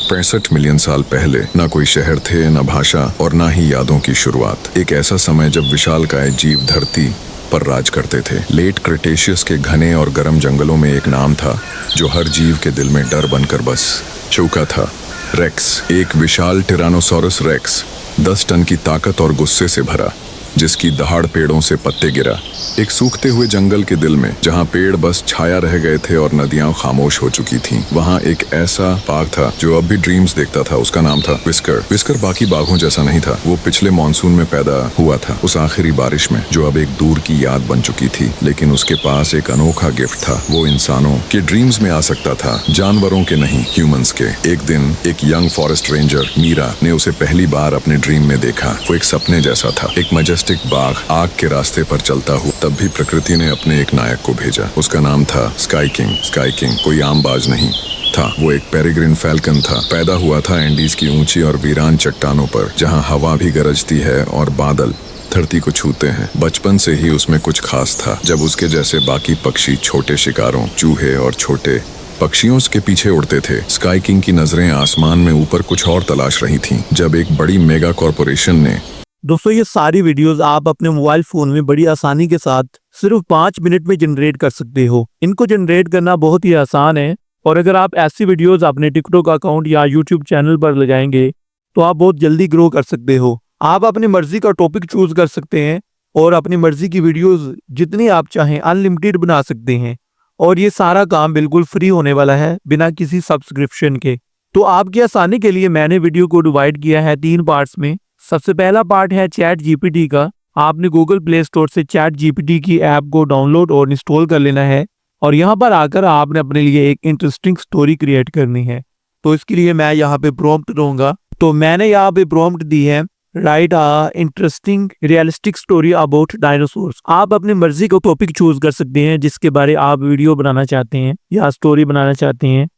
65 million साल पहले ना कोई शहर थे, ना भाषा और ना ही यादों की शुरुआत। एक ऐसा समय जब विशालकाय जीव धरती पर राज करते थे। लेट क्रिटेशियस के घने और गर्म जंगलों में एक नाम था जो हर जीव के दिल में डर बनकर बस चौका था। रेक्स, एक विशाल टिरानोसॉरस रेक्स, 10 टन की ताकत और गुस्से से भरा, जिसकी दहाड़ पेड़ों से पत्ते गिरा। एक सूखते हुए जंगल के दिल में, जहां पेड़ बस छाया रह गए थे और नदियां खामोश हो चुकी थीं, वहां एक ऐसा बाघ था जो अब भी ड्रीम्स देखता था। उसका नाम था विस्कर। विस्कर बाकी बाघों जैसा नहीं था। वो पिछले मॉनसून में पैदा हुआ था, उस आखिरी बारिश में जो अब एक दूर की याद बन चुकी थी। लेकिन उसके पास एक अनोखा गिफ्ट था। वो इंसानों के ड्रीम्स में आ सकता था, जानवरों के नहीं, ह्यूमंस के। एक दिन एक यंग फॉरेस्ट रेंजर मीरा ने उसे पहली बार अपने ड्रीम में देखा। वो एक सपने जैसा था, एक मजेस्टिक बाघ आग के रास्ते पर चलता हुआ। तब भी प्रकृति ने अपने एक नायक को भेजा। उसका नाम था स्काई किंग। स्काई किंग कोई आम बाज नहीं था, वो एक पेरिग्रिन फैल्कन था। पैदा हुआ था एंडीज की ऊंची और वीरान चट्टानों पर, जहां हवा भी गरजती है और बादल धरती को छूते हैं। बचपन से ही उसमें कुछ खास था। जब उसके जैसे बाकी पक्षी छोटे शिकारों, चूहे और छोटे पक्षियों के पीछे उड़ते थे, स्काई किंग की नजरें आसमान में ऊपर कुछ और तलाश रही थीं। जब एक बड़ी मेगा कॉरपोरेशन ने दोस्तों, ये सारी वीडियोस आप अपने मोबाइल फोन में बड़ी आसानी के साथ सिर्फ 5 मिनट में जनरेट कर सकते हो। इनको जनरेट करना बहुत ही आसान है और अगर आप ऐसी वीडियोस अपने टिकटॉक अकाउंट या यूट्यूब चैनल पर लगाएंगे तो आप बहुत जल्दी ग्रो कर सकते हो। आप अपनी मर्जी का टॉपिक चूज कर सकते हैं और अपनी मर्जी की वीडियोस जितनी आप चाहें अनलिमिटेड बना सकते हैं और ये सारा काम बिल्कुल फ्री होने वाला है, बिना किसी सब्सक्रिप्शन के। तो आपकी आसानी के लिए मैंने वीडियो को डिवाइड किया है 3 पार्ट्स में। सबसे पहला पार्ट है चैट जीपीटी का। आपने गूगल प्ले स्टोर से चैट जीपीटी की ऐप को डाउनलोड और इंस्टॉल कर लेना है और यहाँ पर आकर आपने अपने लिए एक इंटरेस्टिंग स्टोरी क्रिएट करनी है। तो इसके लिए मैं यहाँ पे प्रॉम्प्ट दूंगा। तो मैंने यहाँ पे प्रॉम्प्ट दी है, right a interesting realistic story about dinosaurs. आप अपनी मर्जी का टॉपिक चूज कर सकते हैं जिसके बारे आप वीडियो बनाना चाहते हैं या स्टोरी बनाना चाहते हैं।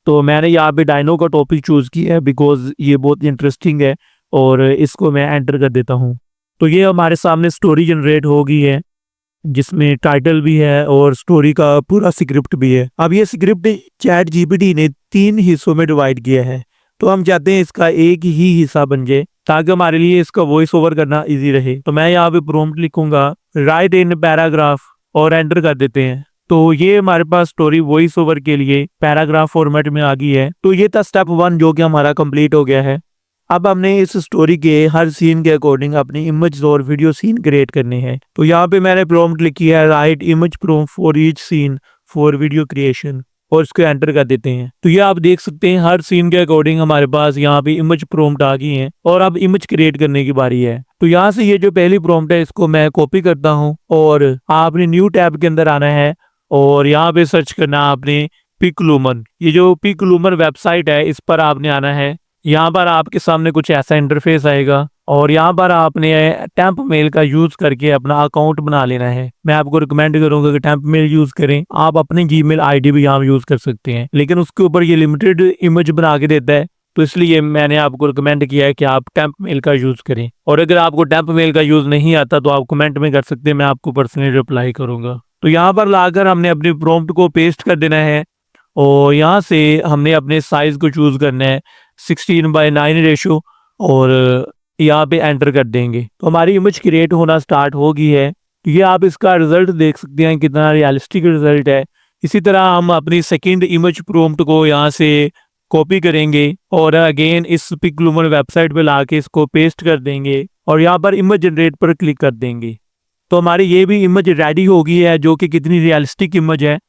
तो मैंने यहाँ पे डायनो का टॉपिक चूज किया है बिकॉज ये बहुत इंटरेस्टिंग है और इसको मैं एंटर कर देता हूँ। तो ये हमारे सामने स्टोरी जनरेट हो गई है जिसमें टाइटल भी है और स्टोरी का पूरा स्क्रिप्ट भी है। अब ये स्क्रिप्ट चैट जीपीटी ने 3 हिस्सों में डिवाइड किया है, तो हम चाहते हैं इसका एक ही हिस्सा बन जाए ताकि हमारे लिए इसका वॉइस ओवर करना इजी रहे। तो मैं यहाँ पे प्रॉम्प्ट लिखूंगा, राइट इन पैराग्राफ, और एंटर कर देते हैं। तो ये हमारे पास स्टोरी वॉइस ओवर के लिए पैराग्राफ फॉर्मेट में आ गई है। तो ये था स्टेप 1 जो कि हमारा कंप्लीट हो गया है। अब हमने इस स्टोरी के हर सीन के अकॉर्डिंग अपनी इमेज और वीडियो सीन क्रिएट करने हैं। तो यहाँ पे मैंने प्रॉम्प्ट लिखी है, write image prompt for each scene for video creation, और इसको एंटर कर देते हैं। तो ये आप देख सकते हैं हर सीन के अकॉर्डिंग हमारे पास यहाँ पे इमेज प्रॉम्प्ट आ गई है और अब इमेज क्रिएट करने की बारी है। तो यहाँ से ये जो पहली प्रॉम्प्ट है इसको मैं कॉपी करता हूँ और आपने न्यू टैब के अंदर आना है और यहाँ पे सर्च करना आपने पिकलुमन। ये जो पिकलुमन वेबसाइट है इस पर आपने आना है। यहाँ पर आपके सामने कुछ ऐसा इंटरफेस आएगा और यहाँ पर आपने टेम्प मेल का यूज करके अपना अकाउंट बना लेना है। मैं आपको रिकमेंड करूंगा कि टेम्प मेल यूज करें। आप अपनी जीमेल आईडी भी यहाँ यूज कर सकते हैं, लेकिन उसके ऊपर ये लिमिटेड इमेज बना के देता है, तो इसलिए मैंने आपको रिकमेंड किया है कि आप टेम्प मेल का यूज करें। और अगर आपको टेम्प मेल का यूज नहीं आता तो आप कमेंट में कर सकते हैं, मैं आपको पर्सनली रिप्लाई करूंगा। तो यहाँ पर लाकर हमने अपनी प्रॉम्प्ट को पेस्ट कर देना है और यहाँ से हमने अपने साइज को चूज करना है 16:9 रेशो और यहाँ पे एंटर कर देंगे। तो हमारी इमेज क्रिएट होना स्टार्ट हो गई है। ये आप इसका रिजल्ट देख सकते हैं कितना रियलिस्टिक रिजल्ट है। इसी तरह हम अपनी सेकंड इमेज प्रॉम्प्ट को यहाँ से कॉपी करेंगे और अगेन इस पिकलुमन वेबसाइट पे लाके इसको पेस्ट कर देंगे और यहाँ पर इमेज जनरेट पर क्लिक कर देंगे। तो हमारी ये भी इमेज रेडी हो गई है जो कि कितनी रियलिस्टिक इमेज है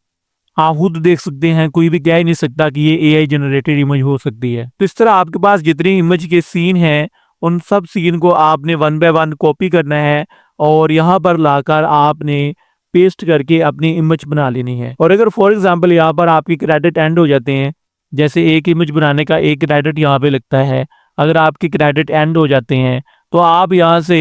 आप खुद देख सकते हैं। कोई भी कह ही नहीं सकता कि ये एआई जनरेटेड इमेज हो सकती है। तो इस तरह आपके पास जितनी इमेज के सीन हैं उन सब सीन को आपने 1 बाय 1 कॉपी करना है और यहाँ पर लाकर आपने पेस्ट करके अपनी इमेज बना लेनी है। और अगर फॉर एग्जांपल यहाँ पर आपकी क्रेडिट एंड हो जाते हैं, जैसे एक इमेज बनाने का एक क्रेडिट यहाँ पे लगता है, अगर आपके क्रेडिट एंड हो जाते हैं तो आप यहाँ से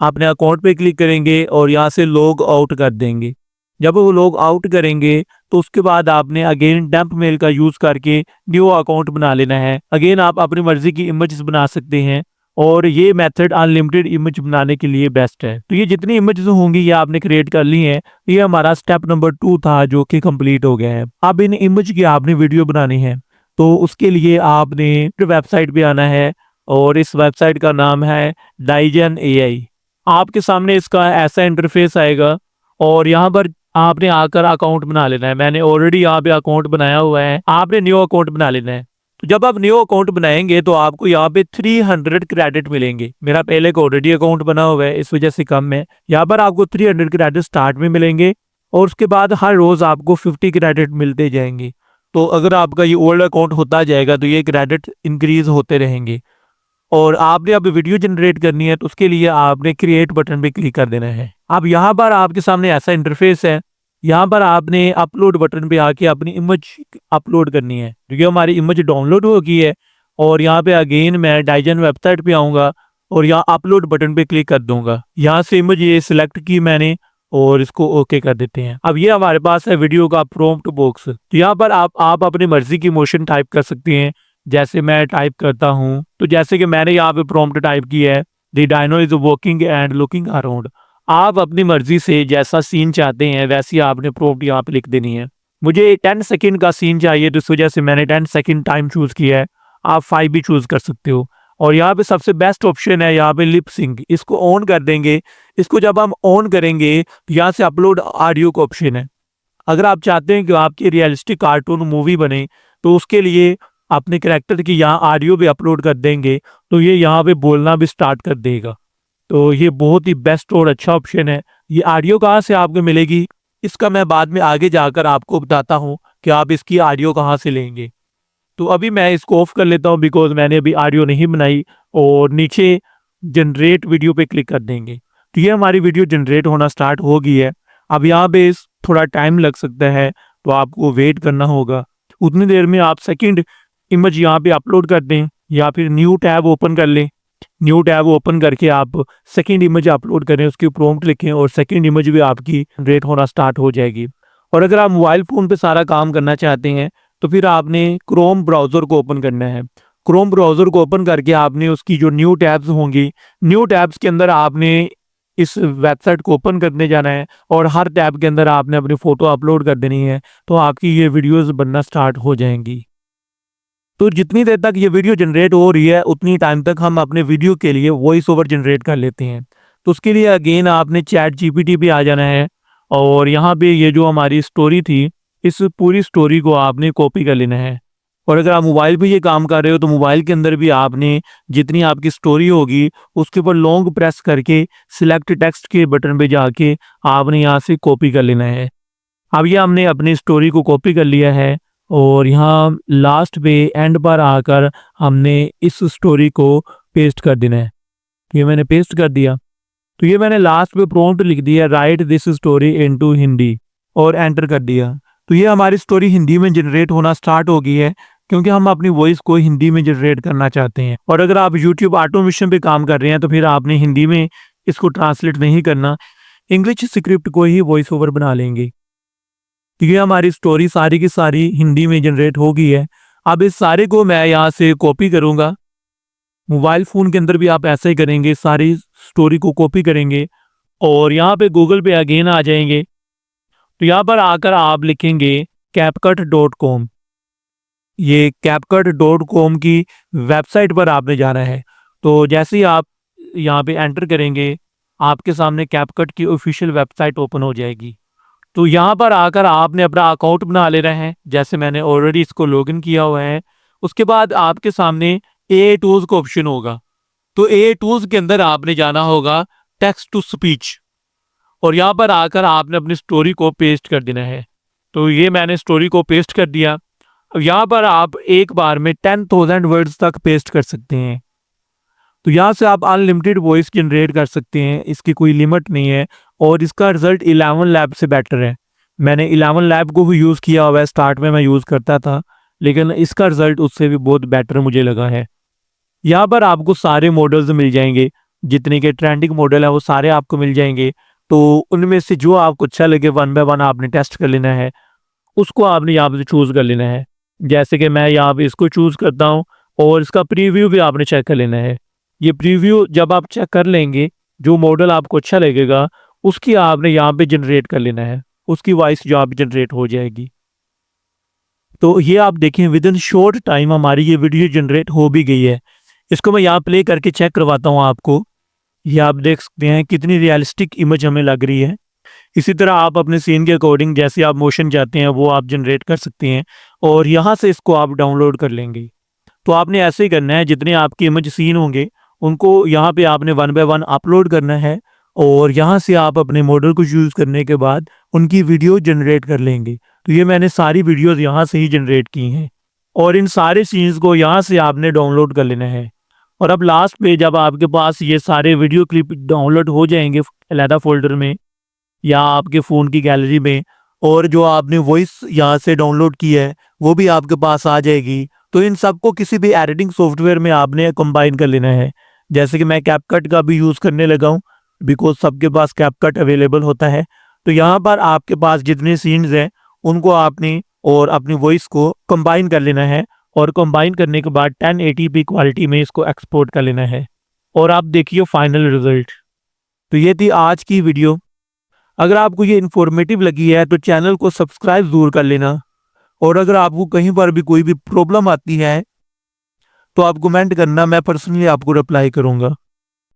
अपने अकाउंट पे क्लिक करेंगे और यहाँ से लॉग आउट कर देंगे। जब वो लॉग आउट करेंगे तो उसके बाद आपने अगेन टेम्प मेल का यूज करके न्यू अकाउंट बना लेना है। अगेन आप अपनी मर्जी की इमेजेस बना सकते हैं और ये मेथड अनलिमिटेड इमेज बनाने के लिए बेस्ट है। तो ये जितनी इमेजेस होंगी ये आपने क्रिएट कर ली है। ये हमारा स्टेप नंबर 2 था जो कि कंप्लीट हो गया है। अब इन इमेज की आपने वीडियो बनानी है। तो उसके लिए आपने वेबसाइट पे आना है और इस वेबसाइट का नाम है डाइजन एआई। आपके सामने इसका ऐसा इंटरफेस आएगा और यहाँ पर आपने आकर अकाउंट बना लेना है। मैंने ऑलरेडी यहाँ पे अकाउंट बनाया हुआ है, आपने न्यू अकाउंट बना लेना है। तो जब आप न्यू अकाउंट बनाएंगे तो आपको यहाँ पे 300 क्रेडिट मिलेंगे। मेरा पहले का ऑलरेडी अकाउंट बना हुआ है, इस वजह से कम है। यहाँ पर आपको 300 क्रेडिट स्टार्ट में मिलेंगे और उसके बाद हर रोज आपको 50 क्रेडिट मिलते जाएंगे। तो अगर आपका ये ओल्ड अकाउंट होता जाएगा तो ये क्रेडिट इंक्रीज होते रहेंगे। और आपने अब वीडियो जनरेट करनी है तो उसके लिए आपने क्रिएट बटन पे क्लिक कर देना है। अब यहाँ पर आपके सामने ऐसा इंटरफेस है, यहाँ पर आपने अपलोड बटन पे आके अपनी इमेज अपलोड करनी है, क्योंकि हमारी इमेज डाउनलोड हो गई है। और यहाँ पे अगेन मैं डाइजन वेबसाइट पे आऊँगा और यहाँ अपलोड बटन पे क्लिक कर दूंगा। यहाँ से इमेज ये सिलेक्ट की मैंने और इसको ओके कर देते हैं। अब ये हमारे पास है वीडियो का प्रॉम्प्ट बॉक्स। तो यहाँ पर आप अपनी मर्जी की इमोशन टाइप कर सकते हैं। जैसे मैं टाइप करता हूँ, तो जैसे कि मैंने यहाँ पे प्रॉम्प्ट टाइप किया है, the dino is walking and looking around. आप अपनी मर्जी से जैसा सीन चाहते हैं वैसी आपने प्रॉम्प्ट यहाँ पे लिख देनी है। मुझे 10 सेकंड का सीन चाहिए तो इस वजह से मैंने 10 सेकंड टाइम चूज किया है। आप 5 भी चूज कर सकते हो। और यहाँ पे सबसे बेस्ट ऑप्शन है यहाँ पे लिप सिंक, इसको ऑन कर देंगे। इसको जब हम ऑन करेंगे तो यहाँ से अपलोड ऑडियो का ऑप्शन है। अगर आप चाहते हैं कि आपकी रियलिस्टिक कार्टून मूवी बने तो उसके लिए अपने कैरेक्टर की यहाँ ऑडियो भी अपलोड कर देंगे तो ये यहाँ पे बोलना भी स्टार्ट कर देगा। तो ये बहुत ही बेस्ट और अच्छा ऑप्शन है। ये ऑडियो कहाँ से आपको मिलेगी इसका मैं बाद में आगे जाकर आपको बताता हूँ कि आप इसकी ऑडियो कहाँ से लेंगे। तो अभी मैं इसको ऑफ कर लेता हूँ बिकॉज मैंने अभी ऑडियो नहीं बनाई। और नीचे जनरेट वीडियो पे क्लिक कर देंगे तो ये हमारी वीडियो जनरेट होना स्टार्ट हो गई है। अब यहाँ पे थोड़ा टाइम लग सकता है तो आपको वेट करना होगा। उतनी देर में आप सेकंड इमेज यहाँ पे अपलोड कर दें या फिर न्यू टैब ओपन कर लें। न्यू टैब ओपन करके आप सेकंड इमेज अपलोड करें, उसकी प्रॉम्प्ट लिखें और सेकंड इमेज भी आपकी जनरेट होना स्टार्ट हो जाएगी। और अगर आप मोबाइल फ़ोन पे सारा काम करना चाहते हैं तो फिर आपने क्रोम ब्राउज़र को ओपन करना है। क्रोम ब्राउज़र को ओपन करके आपने उसकी जो न्यू टैब्स होंगी, न्यू टैब्स के अंदर आपने इस वेबसाइट को ओपन करने जाना है और हर टैब के अंदर आपने अपनी फ़ोटो अपलोड कर देनी है। तो आपकी ये वीडियोज़ बनना स्टार्ट हो जाएंगी। तो जितनी देर तक ये वीडियो जनरेट हो रही है उतनी टाइम तक हम अपने वीडियो के लिए वॉइस ओवर जनरेट कर लेते हैं। तो उसके लिए अगेन आपने चैट जीपीटी पे आ जाना है और यहाँ पे ये जो हमारी स्टोरी थी इस पूरी स्टोरी को आपने कॉपी कर लेना है। और अगर आप मोबाइल पे ये काम कर रहे हो तो मोबाइल के अंदर भी आपने जितनी आपकी स्टोरी होगी उसके ऊपर लॉन्ग प्रेस करके सिलेक्ट टेक्स्ट के बटन पे जाके आपने यहाँ से कॉपी कर लेना है। अब ये हमने अपनी स्टोरी को कॉपी कर लिया है और यहाँ लास्ट पे एंड पर आकर हमने इस स्टोरी को पेस्ट कर देना है। ये मैंने पेस्ट कर दिया। तो ये मैंने लास्ट पे प्रॉम्प्ट लिख दिया right this story into Hindi और एंटर कर दिया। तो ये हमारी स्टोरी हिंदी में जनरेट होना स्टार्ट हो गई है क्योंकि हम अपनी वॉइस को हिंदी में जनरेट करना चाहते हैं। और अगर आप यूट्यूब ऑटोमेशन पे काम कर रहे हैं तो फिर आपने हिंदी में इसको ट्रांसलेट नहीं करना, इंग्लिश स्क्रिप्ट को ही वॉइस ओवर बना लेंगे। ये हमारी स्टोरी सारी की सारी हिंदी में जनरेट हो गई है। अब इस सारे को मैं यहाँ से कॉपी करूँगा। मोबाइल फ़ोन के अंदर भी आप ऐसे ही करेंगे, सारी स्टोरी को कॉपी करेंगे और यहाँ पे गूगल पे अगेन आ जाएंगे। तो यहाँ पर आकर आप लिखेंगे CapCut.com। ये CapCut.com की वेबसाइट पर आपने जाना है। तो जैसे ही आप यहाँ पे एंटर करेंगे आपके सामने CapCut की ऑफिशियल वेबसाइट ओपन हो जाएगी। तो यहाँ पर आकर आपने अपना अकाउंट बना लेना है, जैसे मैंने ऑलरेडी इसको लॉगिन किया हुआ है। उसके बाद आपके सामने ए टूल्स का ऑप्शन होगा। तो ए टूल्स के अंदर आपने जाना होगा टेक्स्ट टू स्पीच और यहाँ पर आकर आपने अपनी स्टोरी को पेस्ट कर देना है। तो ये मैंने स्टोरी को पेस्ट कर दिया। अब यहाँ पर आप एक बार में 10,000 वर्ड्स तक पेस्ट कर सकते हैं। तो यहाँ से आप अनलिमिटेड वॉइस जनरेट कर सकते हैं, इसकी कोई लिमिट नहीं है। और इसका रिजल्ट 11 लैब से बेटर है। मैंने 11 लैब को भी यूज़ किया हुआ है, स्टार्ट में मैं यूज़ करता था लेकिन इसका रिजल्ट उससे भी बहुत बेटर मुझे लगा है। यहाँ पर आपको सारे मॉडल्स मिल जाएंगे, जितने के ट्रेंडिंग मॉडल है वो सारे आपको मिल जाएंगे। तो उनमें से जो आपको अच्छा लगे 1 बाय 1 आपने टेस्ट कर लेना है, उसको आपने यहाँ पर चूज़ कर लेना है। जैसे कि मैं यहाँ पे इसको चूज़ करता हूँ और इसका प्रीव्यू भी आपने चेक कर लेना है। ये प्रीव्यू जब आप चेक कर लेंगे, जो मॉडल आपको अच्छा लगेगा उसकी आपने यहाँ पे जनरेट कर लेना है, उसकी वॉइस जो आप जनरेट हो जाएगी। तो ये आप देखें विद इन शॉर्ट टाइम हमारी ये वीडियो जनरेट हो भी गई है। इसको मैं यहाँ प्ले करके चेक करवाता हूँ आपको। ये आप देख सकते हैं कितनी रियलिस्टिक इमेज हमें लग रही है। इसी तरह आप अपने सीन के अकॉर्डिंग जैसे आप मोशन चाहते हैं वो आप जनरेट कर सकते हैं और यहाँ से इसको आप डाउनलोड कर लेंगे। तो आपने ऐसे ही करना है, जितने आपके इमेज सीन होंगे उनको यहाँ पे आपने 1 बाय 1 अपलोड करना है और यहाँ से आप अपने मॉडल को यूज़ करने के बाद उनकी वीडियो जनरेट कर लेंगे। तो ये मैंने सारी वीडियोस यहाँ से ही जनरेट की हैं और इन सारे सीन्स को यहाँ से आपने डाउनलोड कर लेना है। और अब लास्ट पे जब आपके पास ये सारे वीडियो क्लिप डाउनलोड हो जाएंगे अलहदा फोल्डर में या आपके फ़ोन की गैलरी में, और जो आपने वॉइस यहाँ से डाउनलोड की है वो भी आपके पास आ जाएगी, तो इन सबको किसी भी एडिटिंग सॉफ्टवेयर में आपने कंबाइन कर लेना है। जैसे कि मैं कैपकट का भी यूज़ करने लगा हूँ बिकॉज सबके पास कैपकट अवेलेबल होता है। तो यहाँ पर आपके पास जितने सीन्स हैं उनको आपने और अपनी वॉइस को कंबाइन कर लेना है और कंबाइन करने के बाद 1080p क्वालिटी में इसको एक्सपोर्ट कर लेना है और आप देखिए फाइनल रिजल्ट। तो ये थी आज की वीडियो। अगर आपको ये इन्फॉर्मेटिव लगी है तो चैनल को सब्सक्राइब ज़रूर कर लेना और अगर आपको कहीं पर भी कोई भी प्रॉब्लम आती है तो आप कमेंट करना, मैं पर्सनली आपको रिप्लाई करूँगा।